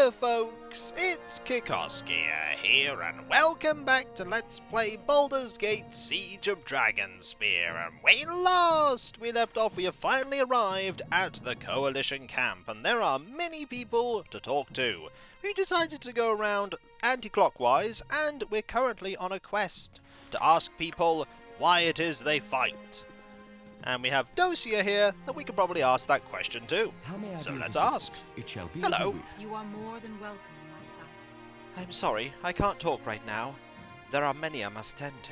there folks, it's Kikoskia here and welcome back to Let's Play Baldur's Gate Siege of Dragonspear. And when last we left off we have finally arrived at the Coalition camp and there are many people to talk to. We decided to go around anti-clockwise and we're currently on a quest to ask people why it is they fight. And we have Dosia here that we could probably ask that question to. So let's ask. It shall be Hello. You are more than welcome in my sight. I'm sorry, I can't talk right now. There are many I must tend to.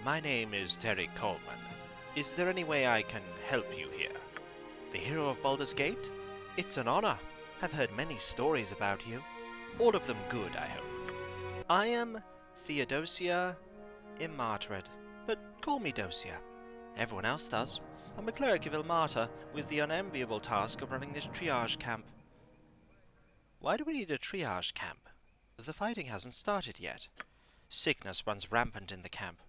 My name is Terry Koal-mann. Is there any way I can help you here? The hero of Baldur's Gate? It's an honor. I've heard many stories about you. All of them good, I hope. I am Theodosia Immartred, but call me Dosia. Everyone else does. I'm a cleric of Ilmata with the unenviable task of running this triage camp. Why do we need a triage camp? The fighting hasn't started yet. Sickness runs rampant in the camp.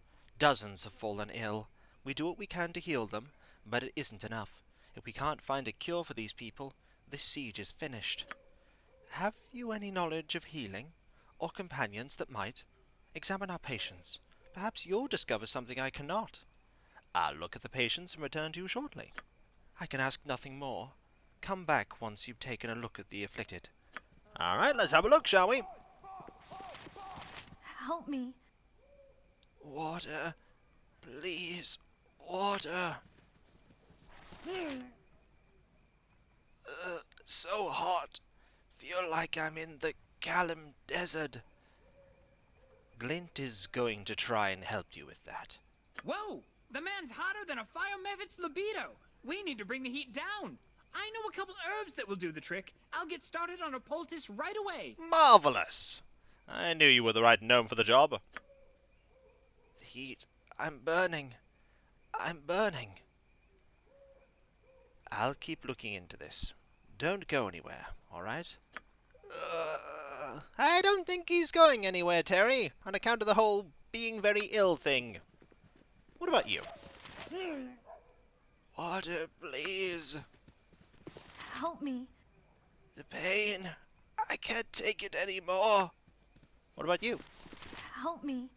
Dozens have fallen ill. We do what we can to heal them, but it isn't enough. If we can't find a cure for these people, this siege is finished. Have you any knowledge of healing, or companions that might? Examine our patients. Perhaps you'll discover something I cannot. I'll look at the patients and return to you shortly. I can ask nothing more. Come back once you've taken a look at the afflicted. Alright, let's have a look, shall we? Help me. Water. Please. Water. So hot. Feel like I'm in the Caelar desert. Glint is going to try and help you with that. Whoa! The man's hotter than a fire mevit's libido. We need to bring the heat down. I know a couple herbs that will do the trick. I'll get started on a poultice right away. Marvelous! I knew you were the right gnome for the job. The heat. I'm burning. I'm burning. I'll keep looking into this. Don't go anywhere, alright? I don't think he's going anywhere, Terry, on account of the whole being very ill thing. What about you? Water, please. Help me. The pain. I can't take it anymore. What about you? Help me.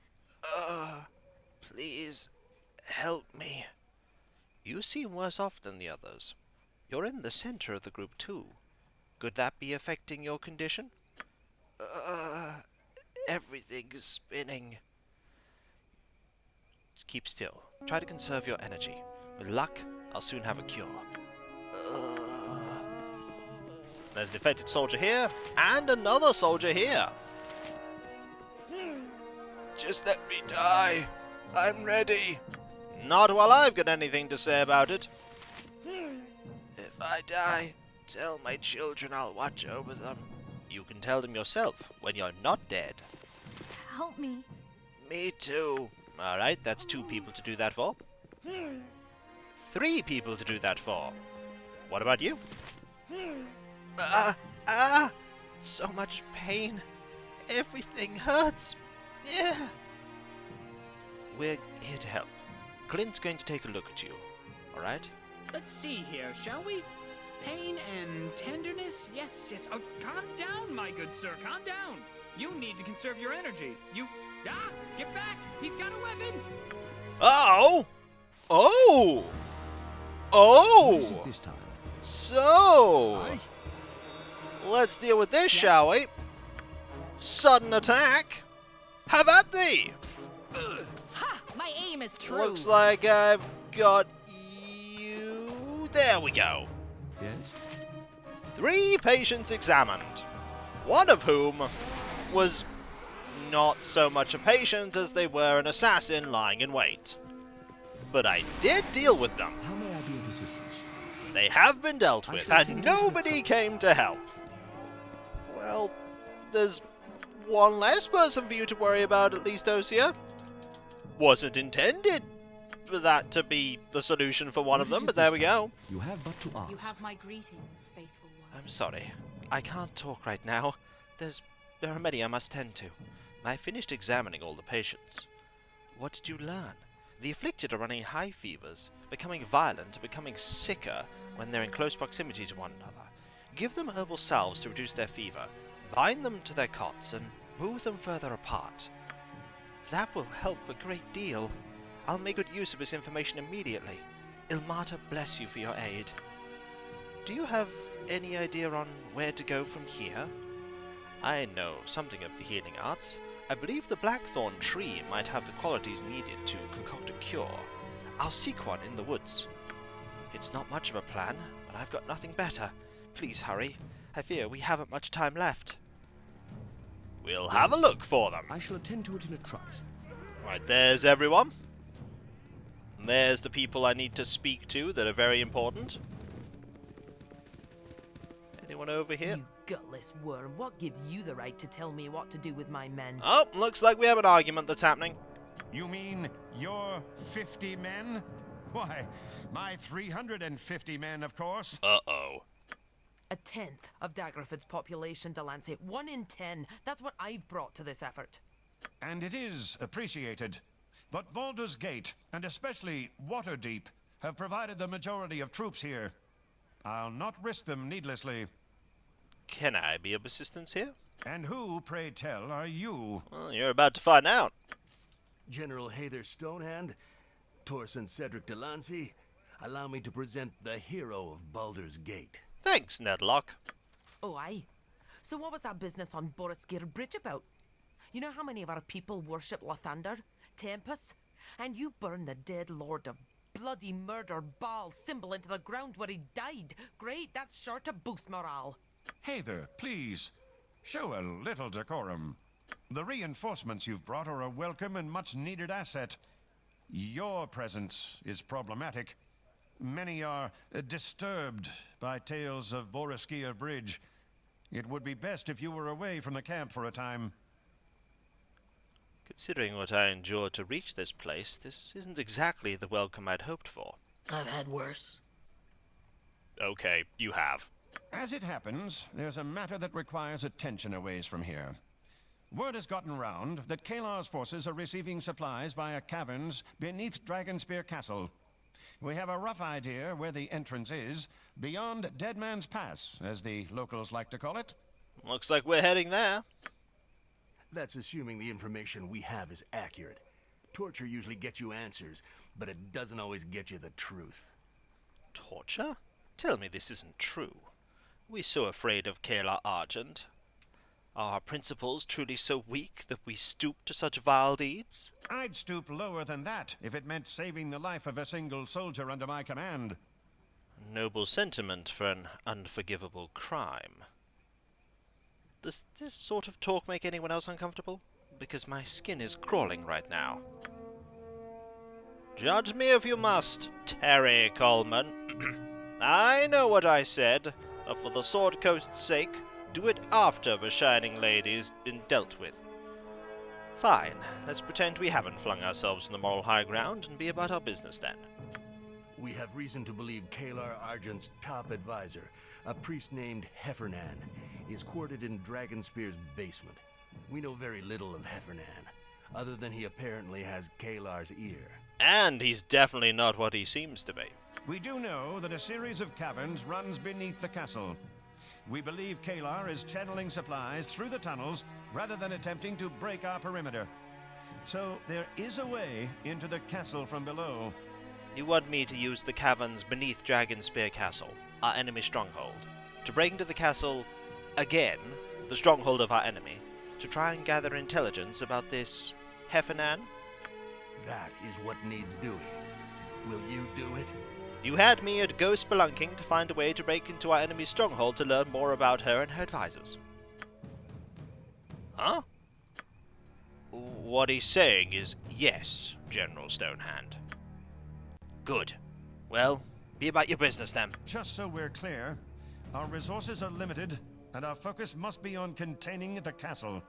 Please, help me. You seem worse off than the others. You're in the center of the group too. Could that be affecting your condition? Everything's spinning. Just keep still. Try to conserve your energy. With luck, I'll soon have a cure. There's an infected soldier here, and another soldier here. Just let me die. I'm ready. Not while I've got anything to say about it. If I die, tell my children I'll watch over them. You can tell them yourself when you're not dead. Help me. Me too. Alright, that's 2 people to do that for. 3 people to do that for. What about you? So much pain. Everything hurts. Yeah. We're here to help. Glint's going to take a look at you. Alright? Let's see here, shall we? Pain and tenderness? Yes. Oh, calm down, my good sir. Calm down. You need to conserve your energy. Get back! He's got a weapon! Oh! Oh! What is it Oh! this time? So, let's deal with this, shall we? Sudden attack. Have at thee! Ha! My aim is true. Looks like I've got you. There we go. Yes? 3 patients examined. One of whom was not so much a patient as they were an assassin lying in wait. But I did deal with them. How may I be of assistance? They have been dealt with, and nobody came to help. Well, there's one less person for you to worry about, at least, Dosia. Wasn't intended for that to be the solution for one of them, but there we go. You have but to ask. You have my greetings, faithful one. I'm sorry. I can't talk right now. There are many I must tend to. I finished examining all the patients. What did you learn? The afflicted are running high fevers, becoming violent and becoming sicker when they're in close proximity to one another. Give them herbal salves to reduce their fever. Bind them to their cots and move them further apart. That will help a great deal. I'll make good use of this information immediately. Ilmata bless you for your aid. Do you have any idea on where to go from here? I know something of the healing arts. I believe the blackthorn tree might have the qualities needed to concoct a cure. I'll seek one in the woods. It's not much of a plan, but I've got nothing better. Please hurry. I fear we haven't much time left. We'll have a look for them. I shall attend to it in a trice. Right, there's everyone. And there's the people I need to speak to that are very important. Anyone over here? You gutless worm, what gives you the right to tell me what to do with my men? Oh, looks like we have an argument that's happening. You mean your 50 men? Why, my 350 men, of course. Uh-oh. A tenth of Daggerford's population, Delancey. 1 in 10. That's what I've brought to this effort. And it is appreciated. But Baldur's Gate, and especially Waterdeep, have provided the majority of troops here. I'll not risk them needlessly. Can I be of assistance here? And who, pray tell, are you? Well, you're about to find out. General Hayther Stonehand, Torson Cedric Delancey, allow me to present the hero of Baldur's Gate. Thanks, Nedlock. Oh, aye. So what was that business on Boroskir Bridge about? You know how many of our people worship Lathander, Tempest? And you burn the dead lord of bloody murder Baal symbol into the ground where he died. Great, that's sure to boost morale. Hayther, please, show a little decorum. The reinforcements you've brought are a welcome and much-needed asset. Your presence is problematic. Many are disturbed by tales of Boroskir Bridge. It would be best if you were away from the camp for a time. Considering what I endured to reach this place, this isn't exactly the welcome I'd hoped for. I've had worse. Okay, you have. As it happens, there's a matter that requires attention a ways from here. Word has gotten round that Caelar's forces are receiving supplies via caverns beneath Dragonspear Castle. We have a rough idea where the entrance is, beyond Dead Man's Pass, as the locals like to call it. Looks like we're heading there. That's assuming the information we have is accurate. Torture usually gets you answers, but it doesn't always get you the truth. Torture? Tell me this isn't true. We're so afraid of Caelar Argent. Are our principles truly so weak that we stoop to such vile deeds? I'd stoop lower than that if it meant saving the life of a single soldier under my command. A noble sentiment for an unforgivable crime. Does this sort of talk make anyone else uncomfortable? Because my skin is crawling right now. Judge me if you must, Terry Coleman. I know what I said, but for the Sword Coast's sake, do it after the Shining Lady's been dealt with. Fine, let's pretend we haven't flung ourselves on the moral high ground and be about our business then. We have reason to believe Caelar Argent's top advisor, a priest named Heffernan, is quartered in Dragonspear's basement. We know very little of Heffernan, other than he apparently has Caelar's ear. And he's definitely not what he seems to be. We do know that a series of caverns runs beneath the castle. We believe Caelar is channeling supplies through the tunnels rather than attempting to break our perimeter. So there is a way into the castle from below. You want me to use the caverns beneath Dragonspear Castle, our enemy stronghold, to break into the castle again, the stronghold of our enemy, to try and gather intelligence about this Heffernan? That is what needs doing. Will you do it? You had me at go spelunking to find a way to break into our enemy's stronghold to learn more about her and her advisors. Huh? What he's saying is yes, General Stonehand. Good. Well, be about your business then. Just so we're clear, our resources are limited, and our focus must be on containing the castle.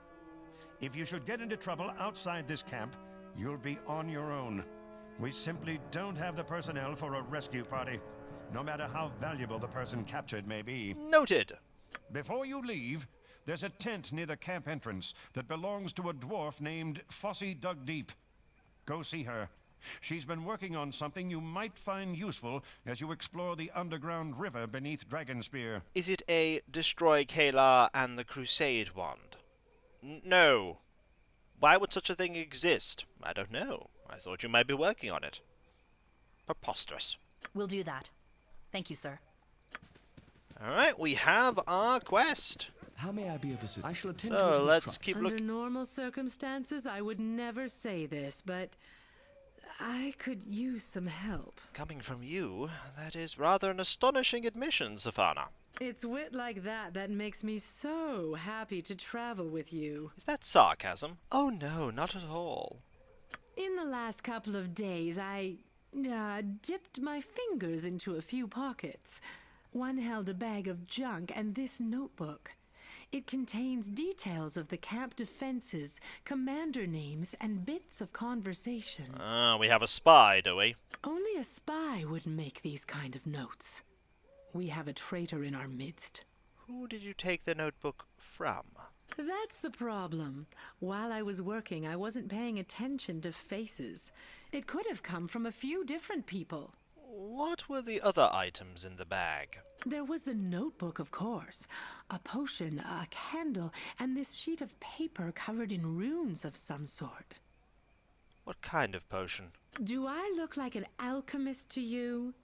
If you should get into trouble outside this camp, you'll be on your own. We simply don't have the personnel for a rescue party, no matter how valuable the person captured may be. Noted. Before you leave, there's a tent near the camp entrance that belongs to a dwarf named Fossey Dug Deep. Go see her She's been working on something you might find useful as you explore the underground river beneath Dragonspear. Is it a destroy Caelar and the crusade wand? No. Why would such a thing exist? I don't know. I thought you might be working on it. Preposterous. We'll do that. Thank you, sir. Alright, we have our quest. How may I be of assistance? I shall attend to it So in let's trust. keep Under looking. normal circumstances, I would never say this, but I could use some help. Coming from you, that is rather an astonishing admission, Safana. It's wit like that that makes me so happy to travel with you. Is that sarcasm? Oh no, not at all. In the last couple of days, I dipped my fingers into a few pockets. One held a bag of junk and this notebook. It contains details of the camp defenses, commander names, and bits of conversation. We have a spy, do we? Only a spy would make these kind of notes. We have a traitor in our midst. Who did you take the notebook from? That's the problem. While I was working, I wasn't paying attention to faces. It could have come from a few different people. What were the other items in the bag? There was the notebook, of course. A potion, a candle, and this sheet of paper covered in runes of some sort. What kind of potion? Do I look like an alchemist to you?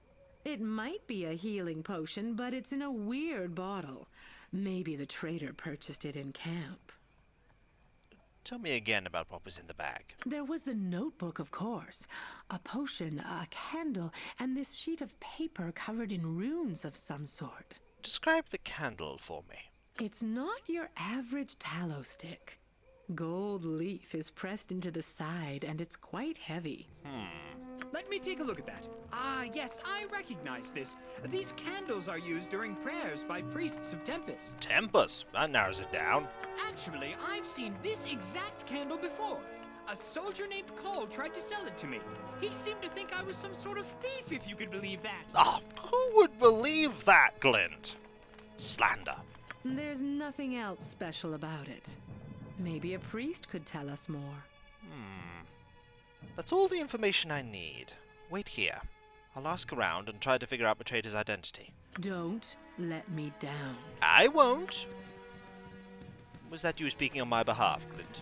It might be a healing potion, but it's in a weird bottle. Maybe the traitor purchased it in camp. Tell me again about what was in the bag. There was the notebook, of course. A potion, a candle, and this sheet of paper covered in runes of some sort. Describe the candle for me. It's not your average tallow stick. Gold leaf is pressed into the side, and it's quite heavy. Let me take a look at that. Ah, yes, I recognize this. These candles are used during prayers by priests of Tempest. Tempest? That narrows it down. Actually, I've seen this exact candle before. A soldier named Cole tried to sell it to me. He seemed to think I was some sort of thief, if you could believe that. Ah, who would believe that, Glint? Slander. There's nothing else special about it. Maybe a priest could tell us more. That's all the information I need. Wait here. I'll ask around and try to figure out the traitor's identity. Don't let me down. I won't. Was that you speaking on my behalf, Glint?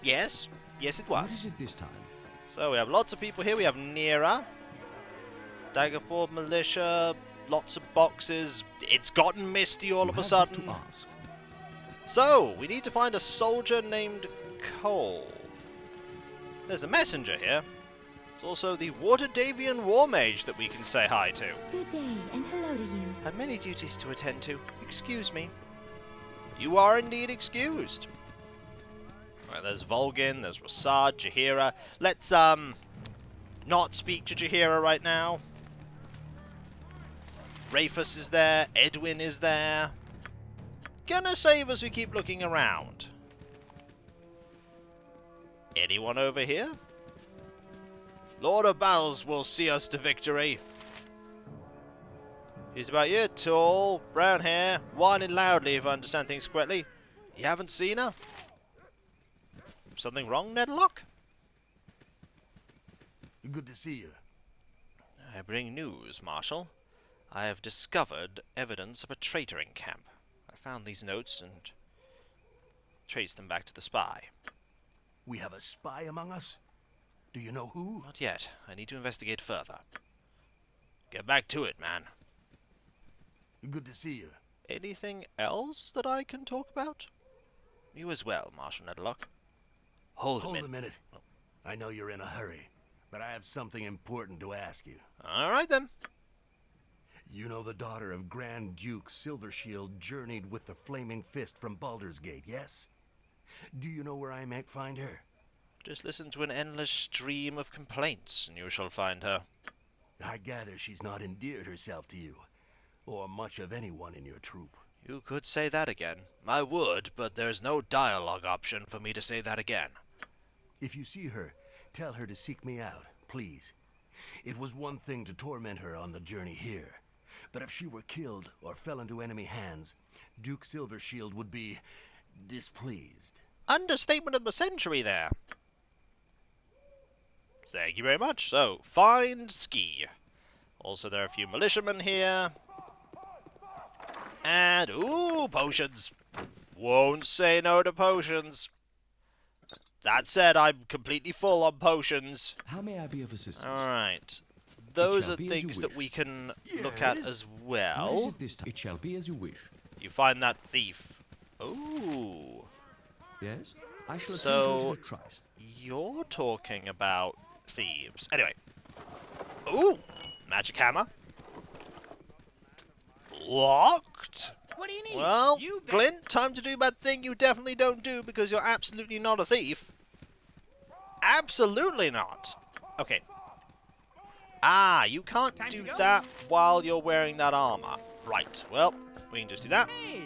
Yes. Yes, it What was. is it this time? So we have lots of people here. We have Nira, Daggerford militia, lots of boxes. It's gotten misty all You of a have sudden. what to ask. So, we need to find a soldier named Cole. There's a messenger here. There's also the Waterdevian war mage that we can say hi to. Good day, and hello to you. I've many duties to attend to. Excuse me. You are indeed excused. Right, there's Volgin, there's Rasad, Jaheira. Let's, not speak to Jaheira right now. Rafus is there, Edwin is there. Gonna save as we keep looking around. Anyone over here? Lord of Battles will see us to victory. He's about you, tall, brown hair, whining loudly if I understand things correctly. You haven't seen her? Something wrong, Nedlock? Good to see you. I bring news, Marshal. I have discovered evidence of a traitor in camp. I found these notes and traced them back to the spy. We have a spy among us? Do you know who? Not yet. I need to investigate further. Get back to it, man. Good to see you. Anything else that I can talk about? You as well, Marshal Nedlock. Hold Hold a a minute. I know you're in a hurry, but I have something important to ask you. All right, then. You know the daughter of Grand Duke Silvershield journeyed with the Flaming Fist from Baldur's Gate, yes? Do you know where I might find her? Just listen to an endless stream of complaints, and you shall find her. I gather she's not endeared herself to you, or much of anyone in your troop. You could say that again. I would, but there's no dialogue option for me to say that again. If you see her, tell her to seek me out, please. It was one thing to torment her on the journey here, but if she were killed or fell into enemy hands, Duke Silvershield would be displeased. Understatement of the century there. Thank you very much. So, find ski. Also, there are a few militiamen here. And, ooh, potions. Won't say no to potions. That said, I'm completely full on potions. How may I be of assistance? Alright. Those shall are be as you things that wish. we can look at as What is well. it this time? It shall be as you wish. You find that thief. Ooh. Yes? I shall attend to So, it at a trice. you're talking about thieves. Anyway. Ooh! Magic hammer. Locked. What do you need? Well, You bet. Glint, time to do that thing you definitely don't do because you're absolutely not a thief. Absolutely not. Okay. Ah, you can't Time to do go. that while you're wearing that armor. Right, well, we can just do that. Hey,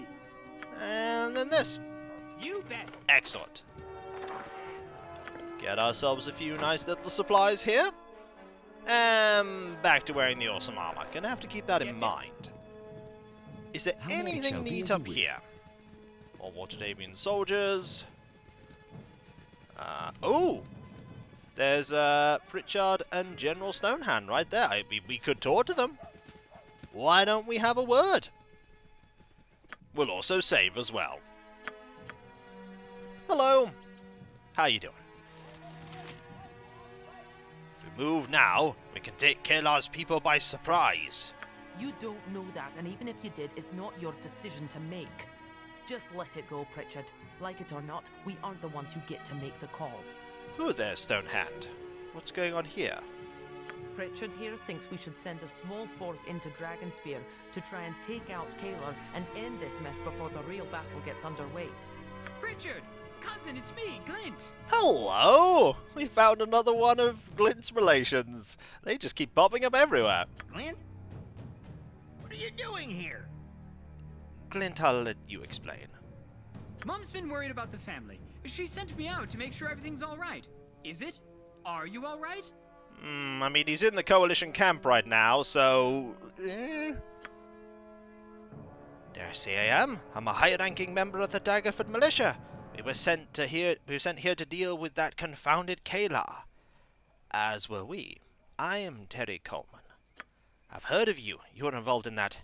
And then this. you bet. Excellent. Get ourselves a few nice little supplies here. And back to wearing the awesome armor. Gonna have to keep that in Yes, yes. mind. Is there How may it anything shall be neat as you up wish. here? More Waterdeepian soldiers. Oh! There's Pritchard and General Stonehand right there. We could talk to them. Why don't we have a word? We'll also save as well. Hello. How you doing? If we move now, we can take Caelar's people by surprise. You don't know that, and even if you did, it's not your decision to make. Just let it go, Pritchard. Like it or not, we aren't the ones who get to make the call. Who there, Stonehand? What's going on here? Pritchard here thinks we should send a small force into Dragonspear to try and take out Caelar and end this mess before the real battle gets underway. Pritchard, cousin, it's me, Glint. Hello! We found another one of Glint's relations. They just keep popping up everywhere. Glint? What are you doing here? Glint, I'll let you explain. Mom's been worried about the family. She sent me out to make sure everything's all right. Is it? Are you all right? I mean, he's in the Coalition camp right now, so... Dare say I am. I'm a high-ranking member of the Daggerford militia. We were sent here to deal with that confounded Caelar. As were we. I am Terry Coleman. I've heard of you. You were involved in that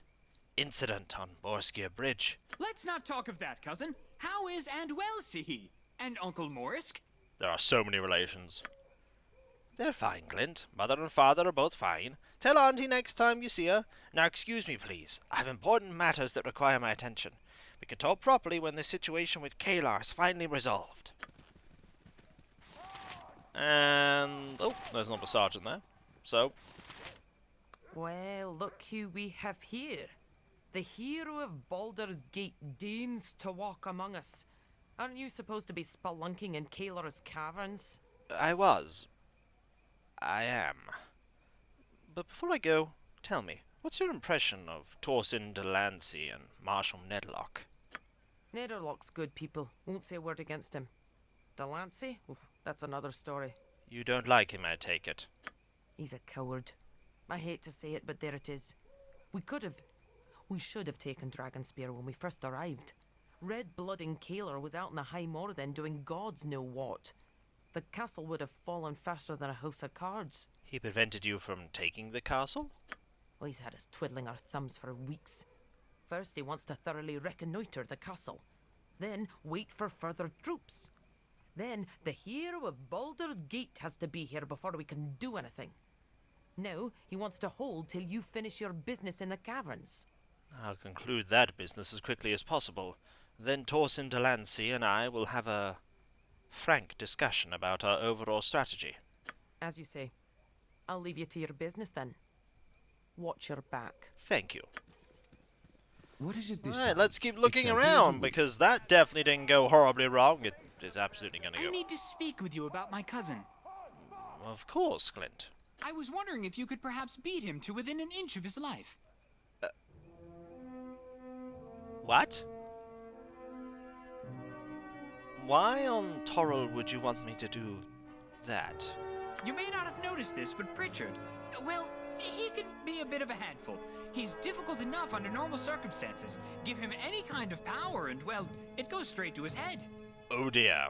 incident on Borskir Bridge. Let's not talk of that, cousin. How is Aunt Welsie? And Uncle Morisk? There are so many relations. They're fine, Glint. Mother and father are both fine. Tell Auntie next time you see her. Now excuse me, please. I have important matters that require my attention. We can talk properly when the situation with Caelar is finally resolved. And... oh, there's another sergeant there. So... Well, look who we have here. The hero of Baldur's Gate deigns to walk among us. Aren't you supposed to be spelunking in Caelar's caverns? I was. I am. But before I go, tell me, what's your impression of Torsin Delancey and Marshal Nedlock? Nederlock's good people. Won't say a word against him. Delancey? Oof, that's another story. You don't like him, I take it. He's a coward. I hate to say it, but there it is. We should have taken Dragonspear when we first arrived. Red Blood in Caelar was out in the High Moor then doing gods know what. The castle would have fallen faster than a house of cards. He prevented you from taking the castle? Well, he's had us twiddling our thumbs for weeks. First, he wants to thoroughly reconnoitre the castle. Then, wait for further troops. Then, the hero of Baldur's Gate has to be here before we can do anything. Now, he wants to hold till you finish your business in the caverns. I'll conclude that business as quickly as possible. Then Torsin Delancey and I will have a frank discussion about our overall strategy. As you say. I'll leave you to your business then. Watch your back. Thank you. What is it this Alright, time? let's keep looking shall be as you around, wish. because that definitely didn't go horribly wrong. It is absolutely going to I go. need to speak with you about my cousin. Of course, Glint. I was wondering if you could perhaps beat him to within an inch of his life. What? Why on Toril would you want me to do that? You may not have noticed this, but Pritchard, well, he can be a bit of a handful. He's difficult enough under normal circumstances. Give him any kind of power and, well, it goes straight to his head. Oh dear.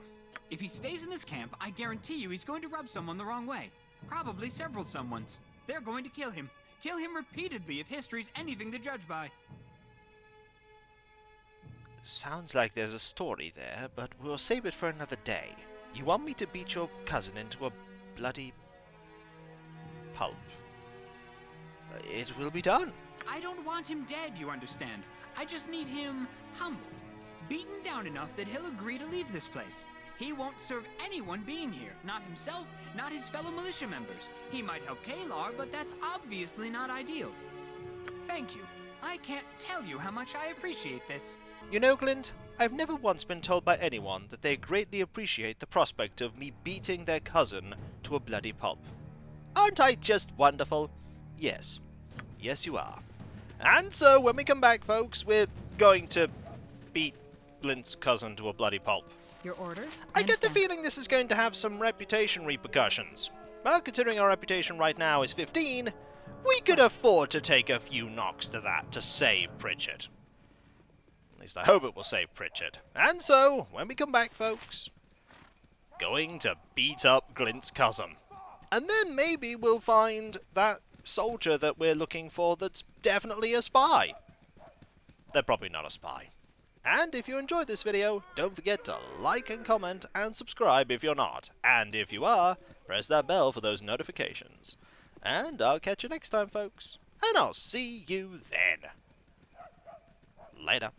If he stays in this camp, I guarantee you he's going to rub someone the wrong way. Probably several someones. They're going to kill him. Kill him repeatedly if history's anything to judge by. Sounds like there's a story there, but we'll save it for another day. You want me to beat your cousin into a bloody pulp? It will be done. I don't want him dead, you understand. I just need him humbled. Beaten down enough that he'll agree to leave this place. He won't serve anyone being here. Not himself, not his fellow militia members. He might help Caelar, but that's obviously not ideal. Thank you. I can't tell you how much I appreciate this. You know, Glint, I've never once been told by anyone that they greatly appreciate the prospect of me beating their cousin to a bloody pulp. Aren't I just wonderful? Yes. Yes, you are. And so, when we come back, folks, we're going to beat Glint's cousin to a bloody pulp. Your orders? I get the feeling this is going to have some reputation repercussions. Well, considering our reputation right now is 15, we could afford to take a few knocks to that to save Pritchard. At least I hope it will save Pritchard. And so, when we come back, folks, going to beat up Glint's cousin. And then maybe we'll find that soldier that we're looking for that's definitely a spy. They're probably not a spy. And if you enjoyed this video, don't forget to like and comment and subscribe if you're not. And if you are, press that bell for those notifications. And I'll catch you next time, folks. And I'll see you then. Later.